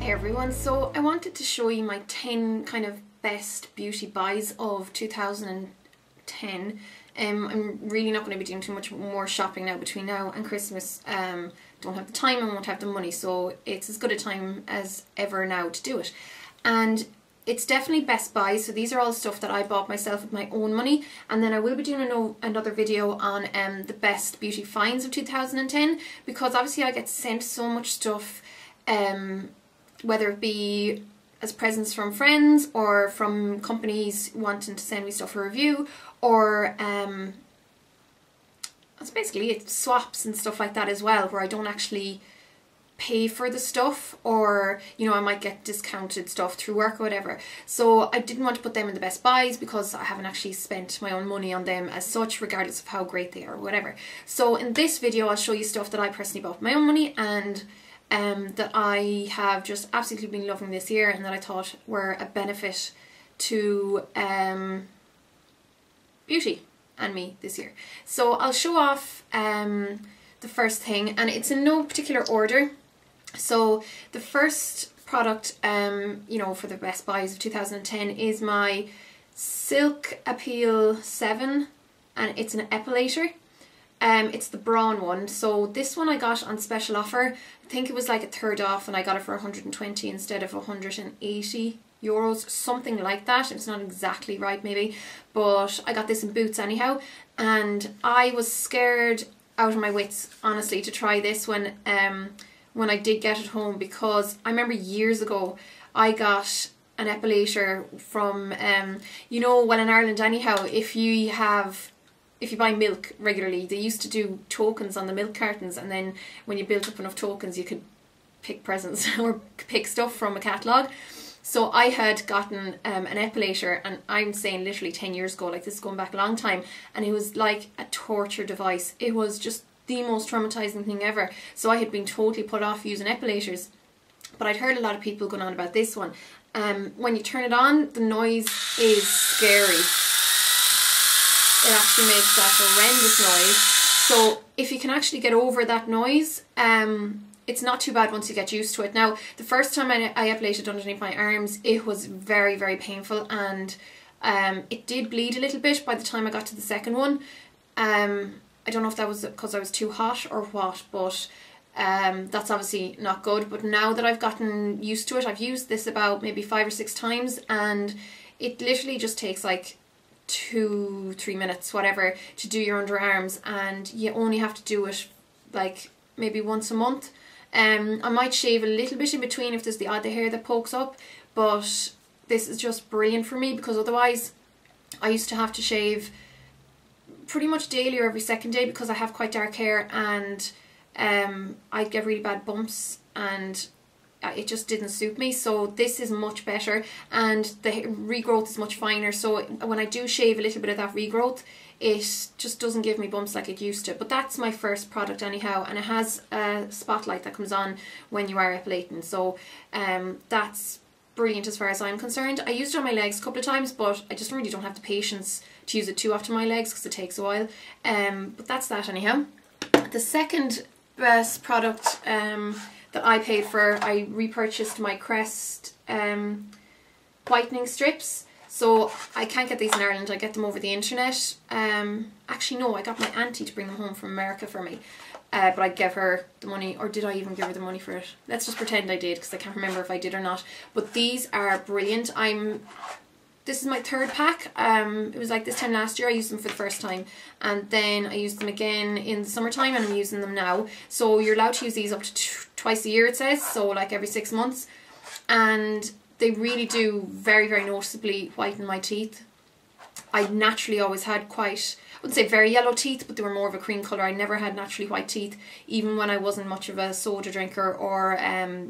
Hey everyone, so I wanted to show you my 10 kind of best beauty buys of 2010. I'm really not going to be doing too much more shopping now between now and Christmas. Don't have the time and won't have the money, so it's as good a time as ever now to do it. And it's definitely best buys, so these are all stuff that I bought myself with my own money, and then I will be doing another video on the best beauty finds of 2010, because obviously I get sent so much stuff, whether it be as presents from friends or from companies wanting to send me stuff for review, or it's basically it's swaps and stuff like that as well, where I don't actually pay for the stuff, or you know, I might get discounted stuff through work or whatever. So I didn't want to put them in the best buys because I haven't actually spent my own money on them as such, regardless of how great they are or whatever. So in this video I'll show you stuff that I personally bought with my own money and that I have just absolutely been loving this year, and that I thought were a benefit to beauty and me this year. So I'll show off the first thing, and it's in no particular order. So the first product, you know, for the best buys of 2010 is my Silk Épil 7, and it's an epilator. It's the Braun one. So this one I got on special offer. I think it was like a third off, and I got it for 120 instead of 180 euros, something like that. It's not exactly right maybe, but I got this in Boots anyhow, and I was scared out of my wits honestly to try this when I did get it home, because I remember years ago I got an epilator from you know, well, in Ireland anyhow, if you buy milk regularly, they used to do tokens on the milk cartons, and then when you built up enough tokens you could pick presents or pick stuff from a catalogue. So I had gotten an epilator, and I'm saying literally 10 years ago, like this is going back a long time, and it was like a torture device. It was just the most traumatizing thing ever. So I had been totally put off using epilators, but I'd heard a lot of people going on about this one. When you turn it on, the noise is scary. It actually makes that horrendous noise. So if you can actually get over that noise, it's not too bad once you get used to it. Now, the first time I epilated underneath my arms, it was very, very painful, and it did bleed a little bit by the time I got to the second one. I don't know if that was because I was too hot or what, but that's obviously not good. But now that I've gotten used to it, I've used this about maybe 5 or 6 times, and it literally just takes like 2-3 minutes, whatever, to do your underarms, and you only have to do it like maybe once a month. I might shave a little bit in between if there's the odd hair that pokes up, but this is just brilliant for me, because otherwise I used to have to shave pretty much daily or every second day because I have quite dark hair, and I'd get really bad bumps, and it just didn't suit me. So this is much better, and the regrowth is much finer, so when I do shave a little bit of that regrowth, it just doesn't give me bumps like it used to. But that's my first product anyhow, and it has a spotlight that comes on when you are epilating, so that's brilliant as far as I'm concerned. I used it on my legs a couple of times, but I just really don't have the patience to use it too often on my legs because it takes a while. But that's that anyhow. The second best product that I paid for, I repurchased my Crest whitening strips. So I can't get these in Ireland, I get them over the internet. Actually no, I got my auntie to bring them home from America for me. But I gave her the money, or did I even give her the money for it? Let's just pretend I did, because I can't remember if I did or not. But these are brilliant. This is my third pack. It was like this time last year I used them for the first time, and then I used them again in the summertime, and I'm using them now. So you're allowed to use these up to twice a year, it says, so like every 6 months. And they really do very, very noticeably whiten my teeth. I naturally always had quite, I wouldn't say very yellow teeth, but they were more of a cream colour. I never had naturally white teeth, even when I wasn't much of a soda drinker, or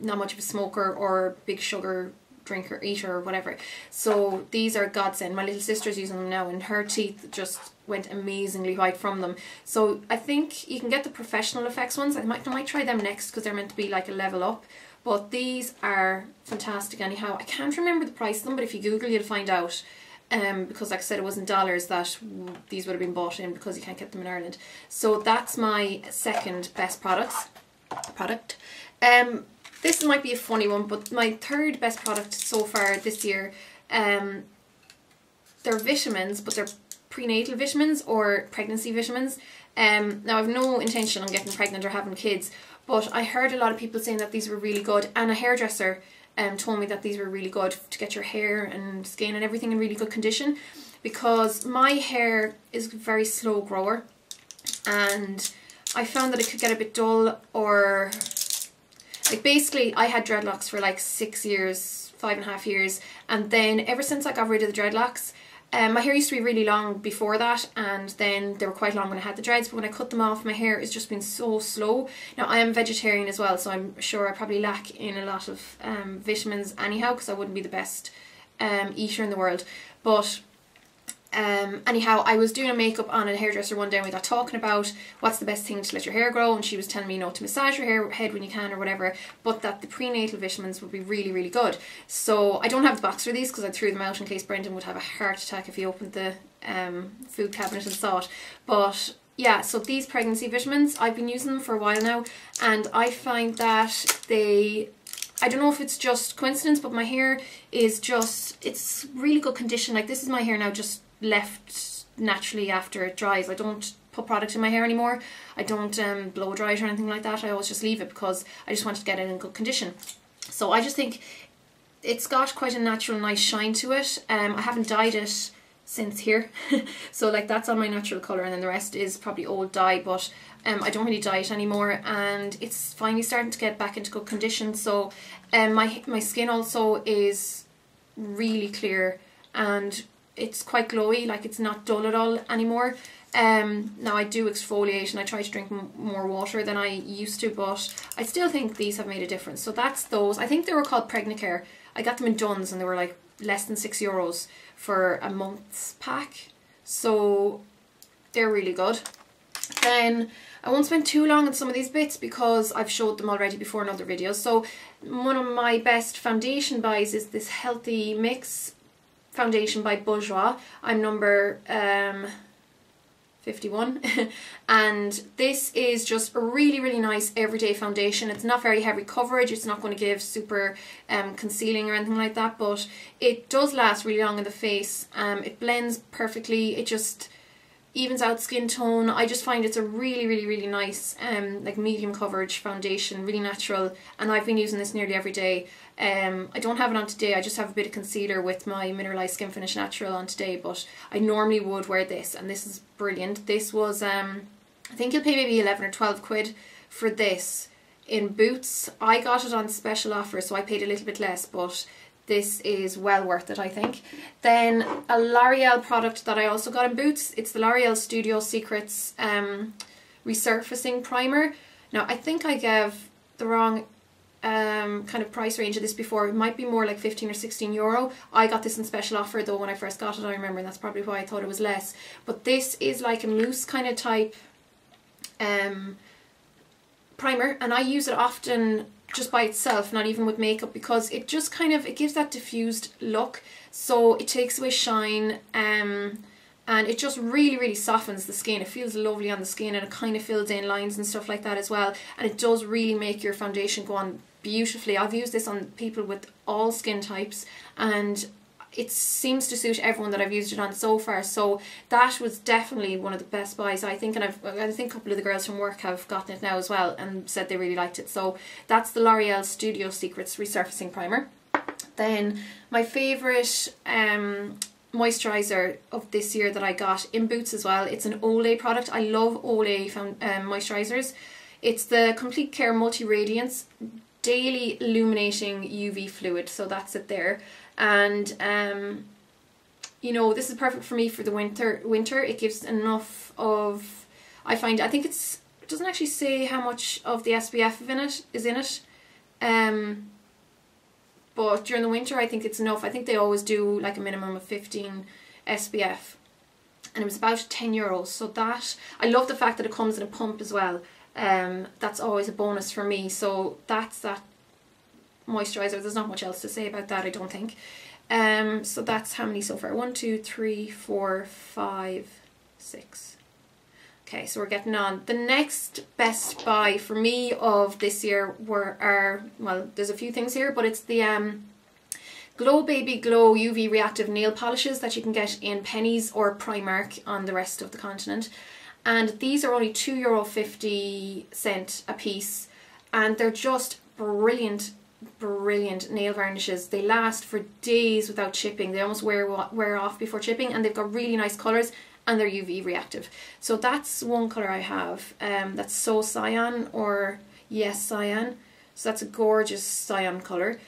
not much of a smoker or big sugar drinker, eater or whatever. So these are godsend. My little sister's using them now, and her teeth just went amazingly white from them. So I think you can get the professional effects ones. I might try them next, because they're meant to be like a level up. But these are fantastic anyhow. I can't remember the price of them, but if you Google you'll find out. Because like I said, it wasn't dollars that these would have been bought in, because you can't get them in The second best product. this might be a funny one, but my third best product so far this year, they're vitamins, but they're prenatal vitamins or pregnancy vitamins. Now I've no intention on getting pregnant or having kids, but I heard a lot of people saying that these were really good, and a hairdresser told me that these were really good to get your hair and skin and everything in really good condition, because my hair is a very slow grower, and I found that it could get a bit dull, or like basically I had dreadlocks for like 6 years, 5.5 years, and then ever since I got rid of the dreadlocks, my hair used to be really long before that, and then they were quite long when I had the dreads, but when I cut them off, my hair has just been so slow. Now I am vegetarian as well, so I'm sure I probably lack in a lot of vitamins anyhow, because I wouldn't be the best eater in the world. But anyhow, I was doing a makeup on a hairdresser one day, and we got talking about what's the best thing to let your hair grow, and she was telling me, you know, to massage your head when you can or whatever, but that the prenatal vitamins would be really, really good. So I don't have the box for these because I threw them out in case Brendan would have a heart attack if he opened the food cabinet and saw it. But yeah, so these pregnancy vitamins, I've been using them for a while now, and I find that I don't know if it's just coincidence, but my hair is just, it's really good condition. Like this is my hair now, just left naturally after it dries. I don't put product in my hair anymore. I don't blow dry it or anything like that. I always just leave it because I just want to get it in good condition. So I just think it's got quite a natural nice shine to it. I haven't dyed it since here so like that's on my natural colour, and then the rest is probably old dye, but I don't really dye it anymore, and it's finally starting to get back into good condition. So my skin also is really clear, and it's quite glowy, like it's not dull at all anymore. Now I do exfoliate and I try to drink more water than I used to, but I still think these have made a difference. So that's those. I think they were called Pregnacare. I got them in Dunnes and they were like less than €6 for a month's pack. So they're really good. Then I won't spend too long on some of these bits because I've showed them already before in other videos. So one of my best foundation buys is this Healthy Mix foundation by Bourjois. I'm number 51 and this is just a really, really nice everyday foundation. It's not very heavy coverage, it's not going to give super concealing or anything like that, but it does last really long in the face. It blends perfectly, it just evens out skin tone. I just find it's a really, really, really nice like medium coverage foundation, really natural, and I've been using this nearly every day. I don't have it on today, I just have a bit of concealer with my Mineralized Skin Finish Natural on today, but I normally would wear this, and this is brilliant. This was, I think you'll pay maybe 11 or 12 quid for this in Boots. I got it on special offer, so I paid a little bit less, but this is well worth it, I think. Then a L'Oreal product that I also got in Boots, it's the L'Oreal Studio Secrets Resurfacing Primer. Now I think I gave the wrong kind of price range of this before. It might be more like 15 or 16 euro. I got this in special offer though when I first got it, I remember, and that's probably why I thought it was less. But this is like a mousse kind of type primer, and I use it often just by itself, not even with makeup, because it just kind of, it gives that diffused look, so it takes away shine, and it just really, really softens the skin. It feels lovely on the skin, and it kind of fills in lines and stuff like that as well, and it does really make your foundation go on beautifully. I've used this on people with all skin types, and it seems to suit everyone that I've used it on so far. So that was definitely one of the best buys, I think, and I think a couple of the girls from work have gotten it now as well and said they really liked it. So that's the L'Oreal Studio Secrets Resurfacing Primer. Then my favourite moisturiser of this year that I got in Boots as well, it's an Olay product. I love Olay moisturisers. It's the Complete Care Multi-Radiance Daily Illuminating UV Fluid, so that's it there. And you know, this is perfect for me for the winter. It gives enough of, I think it doesn't actually say how much of the SPF is in it, but during the winter I think it's enough. I think they always do like a minimum of 15 SPF, and it was about €10. So that, I love the fact that it comes in a pump as well. That's always a bonus for me. So that's that moisturiser. There's not much else to say about that, I don't think. So that's how many so far? 1, 2, 3, 4, 5, 6. Okay, so we're getting on. The next best buy for me of this year well, there's a few things here, but it's the Glow Baby Glow UV Reactive Nail Polishes that you can get in Pennies or Primark on the rest of the continent. And these are only €2.50 a piece, and they're just brilliant, brilliant nail varnishes. They last for days without chipping. They almost wear off before chipping, and they've got really nice colours, and they're UV reactive. So that's one colour I have. That's So Cyan, or Yes Cyan. So that's a gorgeous cyan colour.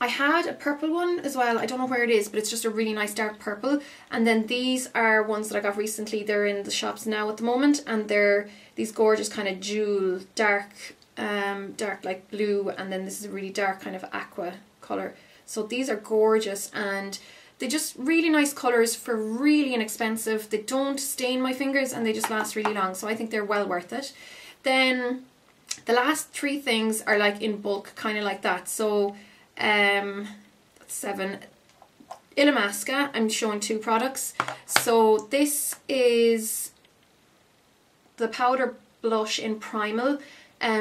I had a purple one as well. I don't know where it is, but it's just a really nice dark purple. And then these are ones that I got recently. They're in the shops now at the moment, and they're these gorgeous kind of jewel dark like blue, and then this is a really dark kind of aqua colour. So these are gorgeous, and they're just really nice colours for really inexpensive. They don't stain my fingers, and they just last really long, so I think they're well worth it. Then the last three things are like in bulk, kind of like that. So that's 7. Illamasqua, I'm showing 2 products. So this is the powder blush in Primal.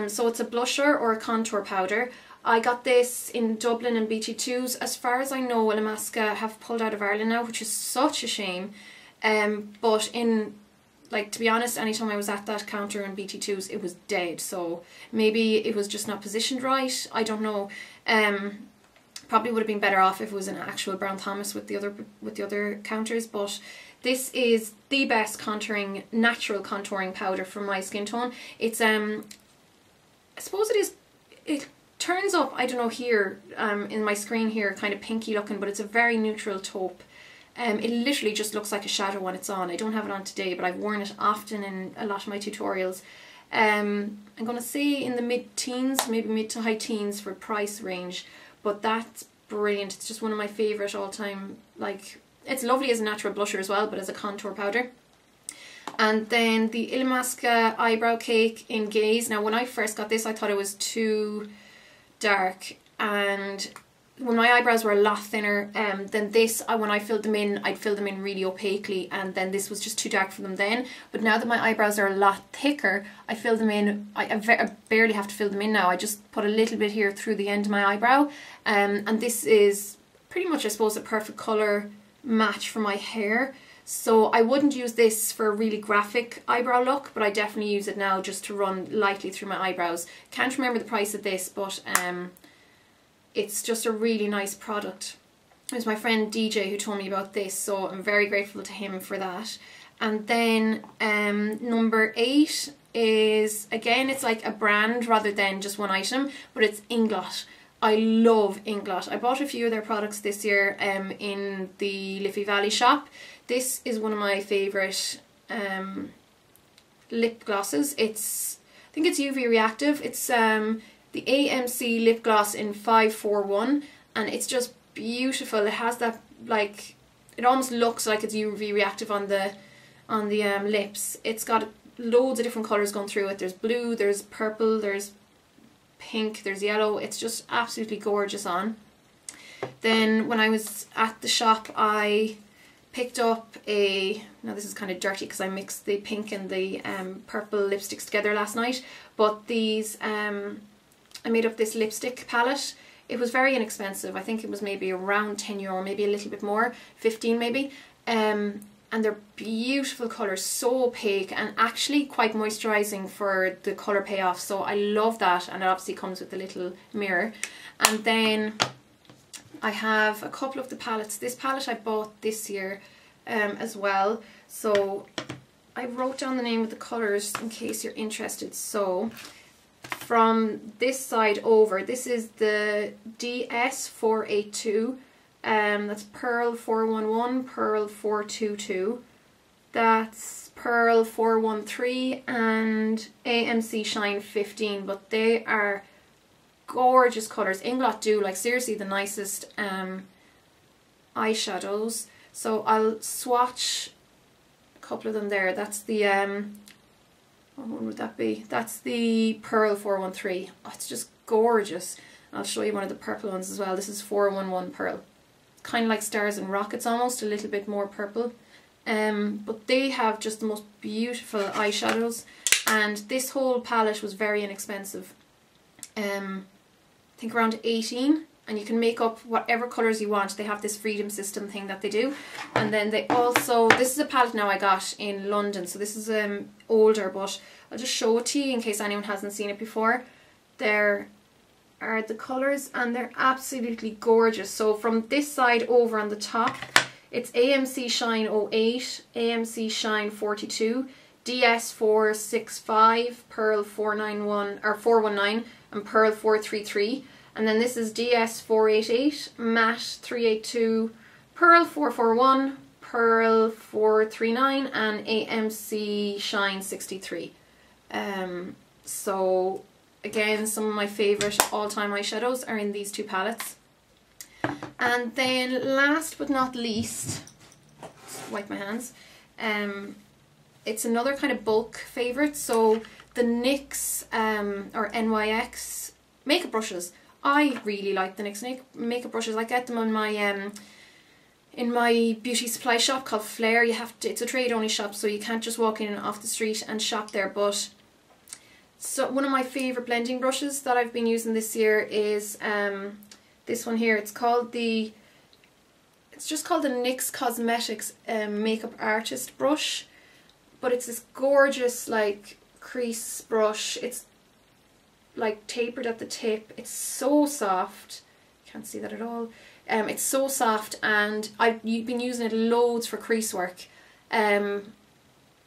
So it's a blusher or a contour powder. I got this in Dublin and BT2s. As far as I know, Illamasqua have pulled out of Ireland now, which is such a shame. But like, to be honest, anytime I was at that counter in BT2s, it was dead. So maybe it was just not positioned right. I don't know. Probably would have been better off if it was an actual Brown Thomas with the other counters. But this is the best natural contouring powder for my skin tone. It's I suppose it turns up, I don't know, here in my screen here, kind of pinky looking, but it's a very neutral taupe. It literally just looks like a shadow when it's on. I don't have it on today, but I've worn it often in a lot of my tutorials. I'm going to say in the mid-teens, maybe mid to high teens for price range, but that's brilliant. It's just one of my favourite all-time, like, it's lovely as a natural blusher as well, but as a contour powder. And then the Illamasqua Eyebrow Cake in Gaze. Now, when I first got this, I thought it was too dark, and when my eyebrows were a lot thinner than this, when I filled them in, I'd fill them in really opaquely, and then this was just too dark for them then. But now that my eyebrows are a lot thicker, I fill them in, I barely have to fill them in now. I just put a little bit here through the end of my eyebrow, and this is pretty much, I suppose, a perfect colour match for my hair. So I wouldn't use this for a really graphic eyebrow look, but I definitely use it now just to run lightly through my eyebrows. Can't remember the price of this, but it's just a really nice product. It was my friend DJ who told me about this, so I'm very grateful to him for that. And then number 8 is, again, it's like a brand rather than just one item, but it's Inglot. I love Inglot. I bought a few of their products this year in the Liffey Valley shop. This is one of my favourite lip glosses. I think it's UV reactive. It's the AMC lip gloss in 541, and it's just beautiful. It has that, like, it almost looks like it's UV reactive on the lips. It's got loads of different colours going through it. There's blue, there's purple, there's pink, there's yellow. It's just absolutely gorgeous on. Then when I was at the shop, I picked up now this is kind of dirty because I mixed the pink and the purple lipsticks together last night, but these I made up this lipstick palette. It was very inexpensive. I think it was maybe around €10, maybe a little bit more, 15 maybe. And they're beautiful colours, so opaque, and actually quite moisturising for the colour payoff. So I love that, and it obviously comes with a little mirror. And then I have a couple of the palettes. This palette I bought this year as well. So I wrote down the name of the colours in case you're interested. So from this side over, this is the DS482. That's Pearl 411, Pearl 422. That's Pearl 413 and AMC Shine 15. But they are gorgeous colours. Inglot do, like, seriously the nicest eyeshadows. So I'll swatch a couple of them there. That's the what one would that be? That's the Pearl 413. Oh, it's just gorgeous. I'll show you one of the purple ones as well. This is 411 Pearl. Kind of like Stars and Rockets almost, a little bit more purple. but they have just the most beautiful eyeshadows, and this whole palette was very inexpensive. I think around 18, and you can make up whatever colours you want. They have this freedom system thing that they do. And then they also, this is a palette now I got in London, so this is older, but I'll just show it to you in case anyone hasn't seen it before. There are the colours, and they're absolutely gorgeous. So from this side over on the top, it's AMC Shine 08, AMC Shine 42, DS 465, Pearl 491 or 419, and Pearl 433. And then this is DS 488, Matte 382, Pearl 441, Pearl 439, and AMC Shine 63. So again, some of my favourite all-time eyeshadows are in these two palettes. And then last but not least, wipe my hands, it's another kind of bulk favourite. So the NYX or NYX makeup brushes. I really like the NYX makeup brushes. I get them on my in my beauty supply shop called Flair. You have to, it's a trade only shop, so you can't just walk in off the street and shop there. But so one of my favourite blending brushes that I've been using this year is this one here. It's just called the NYX Cosmetics Makeup Artist brush, but it's this gorgeous like crease brush. It's like tapered at the tip. It's so soft. Can't see that at all. It's so soft, and I've been using it loads for crease work. And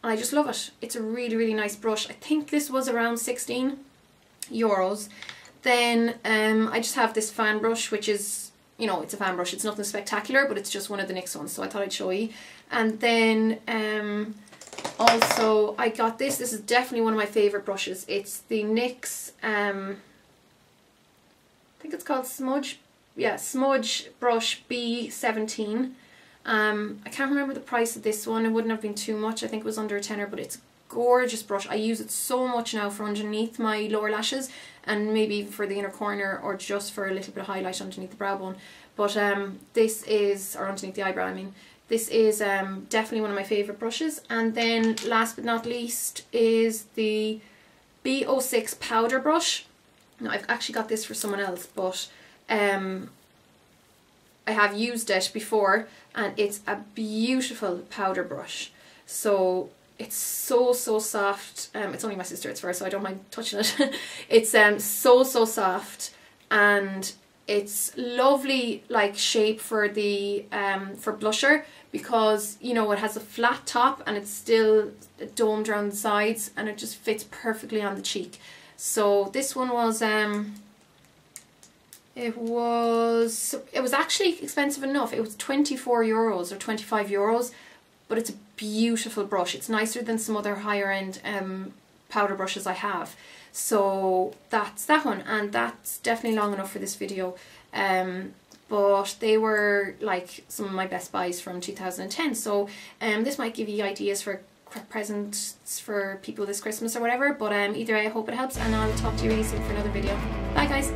I just love it. It's a really, really nice brush. I think this was around €16. Then I just have this fan brush, which is, you know, it's a fan brush. It's nothing spectacular, but it's just one of the NYX ones, so I thought I'd show you. And then also I got this. This is definitely one of my favourite brushes. It's the NYX, I think it's called Smudge Brush B17. I can't remember the price of this one. It wouldn't have been too much. I think it was under a tenner, but it's a gorgeous brush. I use it so much now for underneath my lower lashes, and maybe for the inner corner, or just for a little bit of highlight underneath the brow bone. But this is, or underneath the eyebrow I mean. This is definitely one of my favourite brushes. And then last but not least is the B06 powder brush. Now I've actually got this for someone else, but I have used it before, and it's a beautiful powder brush. So it's so soft. It's only my sister it's for, so I don't mind touching it. It's so soft, and it's lovely like shape for the for blusher, because you know it has a flat top and it's still domed around the sides, and it just fits perfectly on the cheek. So this one was it was actually expensive enough. It was €24 or €25, but it's a beautiful brush. It's nicer than some other higher end powder brushes I have. So that's that one, and that's definitely long enough for this video. But they were like some of my best buys from 2010. So this might give you ideas for presents for people this Christmas or whatever. But either way, I hope it helps, and I'll talk to you really soon for another video. Bye guys!